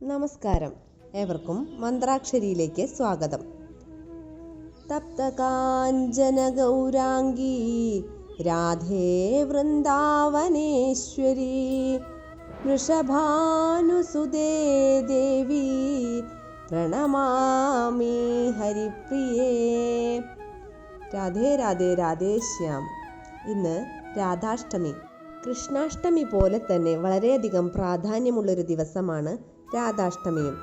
നമസ്കാരം, ഏവർക്കും മന്ത്രാക്ഷരിയിലേക്ക് സ്വാഗതം. തപ്തകാഞ്ചന ഗൗരാംഗീ രാധേ വൃന്ദാവനേശ്വരി വൃഷഭാനുസുതേ ദേവി പ്രണമാമി ഹരിപ്രിയേ. രാധേ രാധേ രാധേശ്യാം. ഇന്ന് രാധാഷ്ടമി. കൃഷ്ണാഷ്ടമി പോലെ തന്നെ വളരെയധികം പ്രാധാന്യമുള്ളൊരു ദിവസമാണ് രാധാഷ്ടമിയും.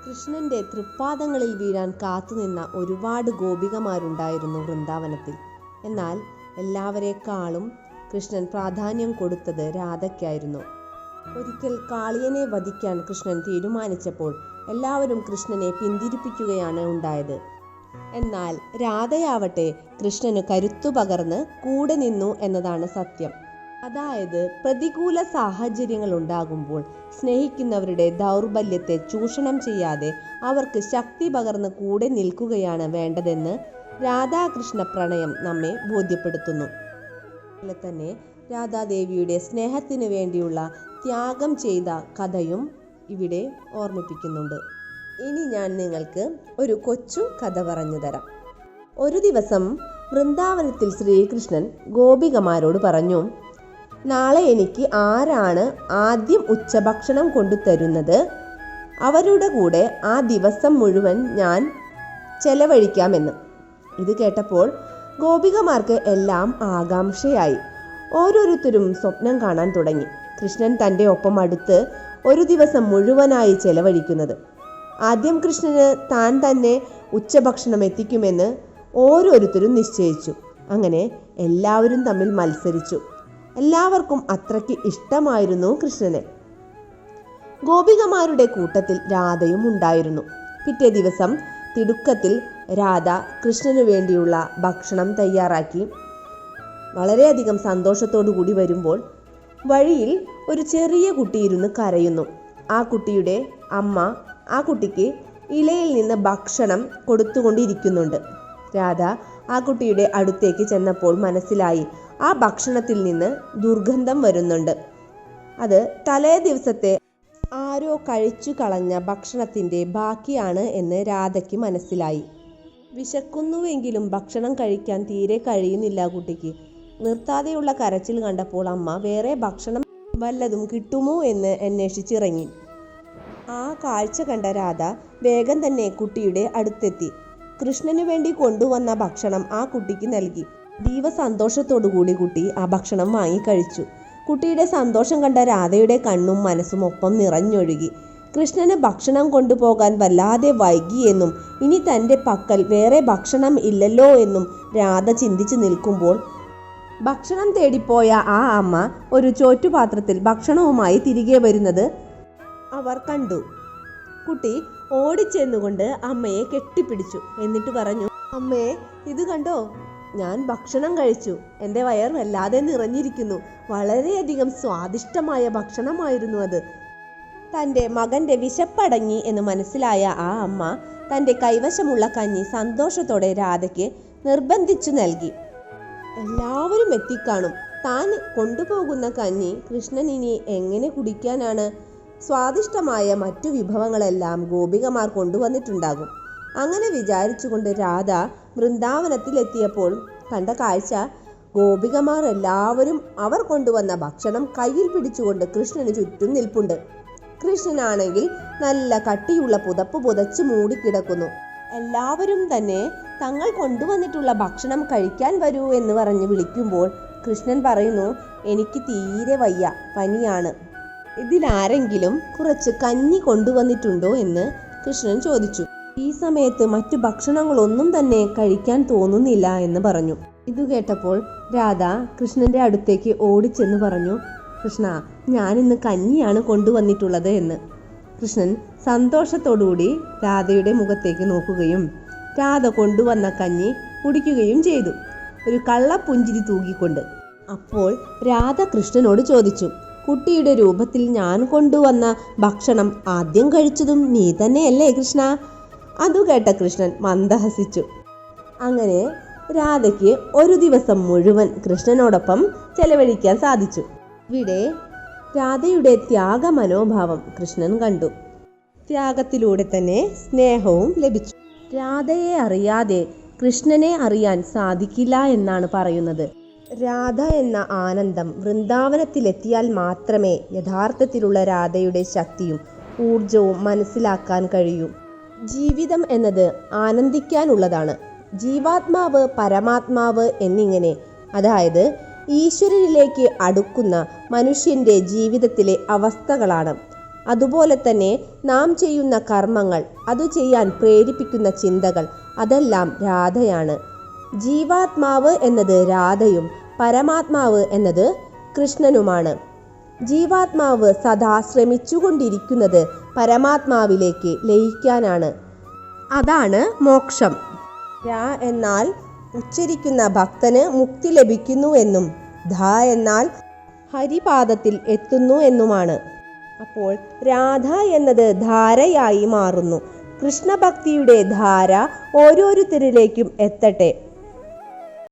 കൃഷ്ണന്റെ തൃപ്പാദങ്ങളിൽ വീഴാൻ കാത്തുനിന്ന ഒരുപാട് ഗോപികമാരുണ്ടായിരുന്നു വൃന്ദാവനത്തിൽ. എന്നാൽ എല്ലാവരെക്കാളും കൃഷ്ണൻ പ്രാധാന്യം കൊടുത്തത് രാധയ്ക്കായിരുന്നു. ഒരിക്കൽ കാളിയനെ വധിക്കാൻ കൃഷ്ണൻ തീരുമാനിച്ചപ്പോൾ എല്ലാവരും കൃഷ്ണനെ പിന്തിരിപ്പിക്കുകയാണ് ഉണ്ടായത്. എന്നാൽ രാധയാവട്ടെ കൃഷ്ണന് കരുത്തു പകർന്ന് കൂടെ നിന്നു എന്നതാണ് സത്യം. അതായത് പ്രതികൂല സാഹചര്യങ്ങൾ ഉണ്ടാകുമ്പോൾ സ്നേഹിക്കുന്നവരുടെ ദൗർബല്യത്തെ ചൂഷണം ചെയ്യാതെ അവർക്ക് ശക്തി പകർന്ന് കൂടെ നിൽക്കുകയാണ് വേണ്ടതെന്ന് രാധാകൃഷ്ണ പ്രണയം നമ്മെ ബോധ്യപ്പെടുത്തുന്നു. അതുപോലെ തന്നെ രാധാദേവിയുടെ സ്നേഹത്തിനു വേണ്ടിയുള്ള ത്യാഗം ചെയ്ത കഥയും ഇവിടെ ഓർമ്മിപ്പിക്കുന്നുണ്ട്. ഇനി ഞാൻ നിങ്ങൾക്ക് ഒരു കൊച്ചു കഥ പറഞ്ഞു തരാം. ഒരു ദിവസം വൃന്ദാവനത്തിൽ ശ്രീകൃഷ്ണൻ ഗോപികമാരോട് പറഞ്ഞു, നാളെ എനിക്ക് ആരാണ് ആദ്യം ഉച്ചഭക്ഷണം കൊണ്ടുതരുന്നത് അവരുടെ കൂടെ ആ ദിവസം മുഴുവൻ ഞാൻ ചെലവഴിക്കാമെന്ന്. ഇത് കേട്ടപ്പോൾ ഗോപികമാർക്ക് എല്ലാം ആകാംക്ഷയായി. ഓരോരുത്തരും സ്വപ്നം കാണാൻ തുടങ്ങി, കൃഷ്ണൻ തൻ്റെ ഒപ്പം അടുത്ത് ഒരു ദിവസം മുഴുവനായി ചെലവഴിക്കുന്നത്. ആദ്യം കൃഷ്ണന് താൻ തന്നെ ഉച്ചഭക്ഷണം എത്തിക്കുമെന്ന് ഓരോരുത്തരും നിശ്ചയിച്ചു. അങ്ങനെ എല്ലാവരും തമ്മിൽ മത്സരിച്ചു. എല്ലാവർക്കും അത്രയ്ക്ക് ഇഷ്ടമായിരുന്നു കൃഷ്ണനെ. ഗോപികമാരുടെ കൂട്ടത്തിൽ രാധയും ഉണ്ടായിരുന്നു. പിറ്റേ ദിവസം തിടുക്കത്തിൽ രാധ കൃഷ്ണന് വേണ്ടിയുള്ള ഭക്ഷണം തയ്യാറാക്കി വളരെയധികം സന്തോഷത്തോടു കൂടി വരുമ്പോൾ വഴിയിൽ ഒരു ചെറിയ കുട്ടിയിരുന്ന് കരയുന്നു. ആ കുട്ടിയുടെ അമ്മ ആ കുട്ടിക്ക് ഇലയിൽ നിന്ന് ഭക്ഷണം കൊടുത്തുകൊണ്ടിരിക്കുന്നുണ്ട്. രാധ ആ കുട്ടിയുടെ അടുത്തേക്ക് ചെന്നപ്പോൾ മനസ്സിലായി, ആ ഭക്ഷണത്തിൽ നിന്ന് ദുർഗന്ധം വരുന്നുണ്ട്. അത് തലേ ദിവസത്തെ ആരോ കഴിച്ചു കളഞ്ഞ ഭക്ഷണത്തിൻ്റെ ബാക്കിയാണ് എന്ന് രാധയ്ക്ക് മനസ്സിലായി. വിശക്കുന്നുവെങ്കിലും ഭക്ഷണം കഴിക്കാൻ തീരെ കഴിയുന്നില്ല കുട്ടിക്ക്. നിർത്താതെയുള്ള കരച്ചിൽ കണ്ടപ്പോൾ അമ്മ വേറെ ഭക്ഷണം വല്ലതും കിട്ടുമോ എന്ന് അന്വേഷിച്ചിറങ്ങി. ആ കാഴ്ച കണ്ട രാധ വേഗം തന്നെ കുട്ടിയുടെ അടുത്തെത്തി കൃഷ്ണന് വേണ്ടി കൊണ്ടുവന്ന ഭക്ഷണം ആ കുട്ടിക്ക് നൽകി. അതീവ സന്തോഷത്തോടുകൂടി കുട്ടി ആ ഭക്ഷണം വാങ്ങിക്കഴിച്ചു. കുട്ടിയുടെ സന്തോഷം കണ്ട രാധയുടെ കണ്ണും മനസ്സും ഒപ്പം നിറഞ്ഞൊഴുകി. കൃഷ്ണന് ഭക്ഷണം കൊണ്ടുപോകാൻ വല്ലാതെ വൈകിയെന്നും ഇനി തൻ്റെ പക്കൽ വേറെ ഭക്ഷണം ഇല്ലല്ലോ എന്നും രാധ ചിന്തിച്ചു നിൽക്കുമ്പോൾ ഭക്ഷണം തേടിപ്പോയ ആ അമ്മ ഒരു ചോറ്റുപാത്രത്തിൽ ഭക്ഷണവുമായി തിരികെ വരുന്നത് അവർ കണ്ടു. കുട്ടി ഓടിച്ചെന്നുകൊണ്ട് അമ്മയെ കെട്ടിപ്പിടിച്ചു. എന്നിട്ട് പറഞ്ഞു, അമ്മേ, ഇത് കണ്ടോ, ഞാൻ ഭക്ഷണം കഴിച്ചു. എൻ്റെ വയർ വല്ലാതെ നിറഞ്ഞിരിക്കുന്നു. വളരെയധികം സ്വാദിഷ്ടമായ ഭക്ഷണമായിരുന്നു അത്. തൻ്റെ മകൻ്റെ വിശപ്പടങ്ങി എന്ന് മനസ്സിലായ ആ അമ്മ തൻ്റെ കൈവശമുള്ള കഞ്ഞി സന്തോഷത്തോടെ രാധയ്ക്ക് നിർബന്ധിച്ചു നൽകി. എല്ലാവരും എത്തിക്കാണും. താൻ കൊണ്ടുപോകുന്ന കഞ്ഞി കൃഷ്ണൻ ഇനി എങ്ങനെ കുടിക്കാനാണ്? സ്വാദിഷ്ടമായ മറ്റു വിഭവങ്ങളെല്ലാം ഗോപികമാർ കൊണ്ടുവന്നിട്ടുണ്ടാകും. അങ്ങനെ വിചാരിച്ചുകൊണ്ട് രാധ വൃന്ദാവനത്തിലെത്തിയപ്പോൾ കണ്ട കാഴ്ച, ഗോപികമാർ എല്ലാവരും അവർ കൊണ്ടുവന്ന ഭക്ഷണം കയ്യിൽ പിടിച്ചുകൊണ്ട് കൃഷ്ണന് ചുറ്റും നിൽപ്പുണ്ട്. കൃഷ്ണനാണെങ്കിൽ നല്ല കട്ടിയുള്ള പുതപ്പ് പുതച്ച് മൂടിക്കിടക്കുന്നു. എല്ലാവരും തന്നെ തങ്ങൾ കൊണ്ടുവന്നിട്ടുള്ള ഭക്ഷണം കഴിക്കാൻ വരൂ എന്ന് പറഞ്ഞ് വിളിക്കുമ്പോൾ കൃഷ്ണൻ പറയുന്നു, എനിക്ക് തീരെ വയ്യ, പനിയാണ്. ഇതിലാരെങ്കിലും കുറച്ച് കഞ്ഞി കൊണ്ടുവന്നിട്ടുണ്ടോ എന്ന് കൃഷ്ണൻ ചോദിച്ചു. ഈ സമയത്ത് മറ്റു ഭക്ഷണങ്ങളൊന്നും തന്നെ കഴിക്കാൻ തോന്നുന്നില്ല എന്ന് പറഞ്ഞു. ഇത് കേട്ടപ്പോൾ രാധ കൃഷ്ണന്റെ അടുത്തേക്ക് ഓടിച്ചെന്ന് പറഞ്ഞു, കൃഷ്ണ, ഞാനിന്ന് കഞ്ഞിയാണ് കൊണ്ടുവന്നിട്ടുള്ളത് എന്ന്. കൃഷ്ണൻ സന്തോഷത്തോടുകൂടി രാധയുടെ മുഖത്തേക്ക് നോക്കുകയും രാധ കൊണ്ടുവന്ന കഞ്ഞി കുടിക്കുകയും ചെയ്തു, ഒരു കള്ളപ്പുഞ്ചിരി തൂകിക്കൊണ്ട്. അപ്പോൾ രാധ കൃഷ്ണനോട് ചോദിച്ചു, കുട്ടിയുടെ രൂപത്തിൽ ഞാൻ കൊണ്ടുവന്ന ഭക്ഷണം ആദ്യം കഴിച്ചതും നീ തന്നെയല്ലേ കൃഷ്ണ? അതു കേട്ട കൃഷ്ണൻ മന്ദഹസിച്ചു. അങ്ങനെ രാധയ്ക്ക് ഒരു ദിവസം മുഴുവൻ കൃഷ്ണനോടൊപ്പം ചെലവഴിക്കാൻ സാധിച്ചു. ഇവിടെ രാധയുടെ ത്യാഗ മനോഭാവം കൃഷ്ണൻ കണ്ടു. ത്യാഗത്തിലൂടെ തന്നെ സ്നേഹവും ലഭിച്ചു. രാധയെ അറിയാതെ കൃഷ്ണനെ അറിയാൻ സാധിക്കില്ല എന്നാണ് പറയുന്നത്. രാധ എന്ന ആനന്ദം വൃന്ദാവനത്തിലെത്തിയാൽ മാത്രമേ യഥാർത്ഥത്തിലുള്ള രാധയുടെ ശക്തിയും ഊർജവും മനസ്സിലാക്കാൻ കഴിയൂ. ജീവിതം എന്നത് ആനന്ദിക്കാനുള്ളതാണ്. ജീവാത്മാവ്, പരമാത്മാവ് എന്നിങ്ങനെ, അതായത് ഈശ്വരനിലേക്ക് അടുക്കുന്ന മനുഷ്യൻ്റെ ജീവിതത്തിലെ അവസ്ഥകളാണ്. അതുപോലെ തന്നെ നാം ചെയ്യുന്ന കർമ്മങ്ങൾ, അത് ചെയ്യാൻ പ്രേരിപ്പിക്കുന്ന ചിന്തകൾ, അതെല്ലാം രാധയാണ്. ജീവാത്മാവ് എന്നത് രാധയും പരമാത്മാവ് എന്നത് കൃഷ്ണനുമാണ്. ജീവാത്മാവ് സദാ ശ്രമിച്ചുകൊണ്ടിരിക്കുന്നത് പരമാത്മാവിലേക്ക് ലയിക്കാനാണ്. അതാണ് മോക്ഷം. രാ എന്നാൽ ഉച്ചരിക്കുന്ന ഭക്തന് മുക്തി ലഭിക്കുന്നു എന്നും ധ എന്നാൽ ഹരിപാദത്തിൽ എത്തുന്നു എന്നുമാണ്. അപ്പോൾ രാധ എന്നത് ധാരയായി മാറുന്നു. കൃഷ്ണഭക്തിയുടെ ധാര ഓരോരുത്തരിലേക്കും എത്തട്ടെ.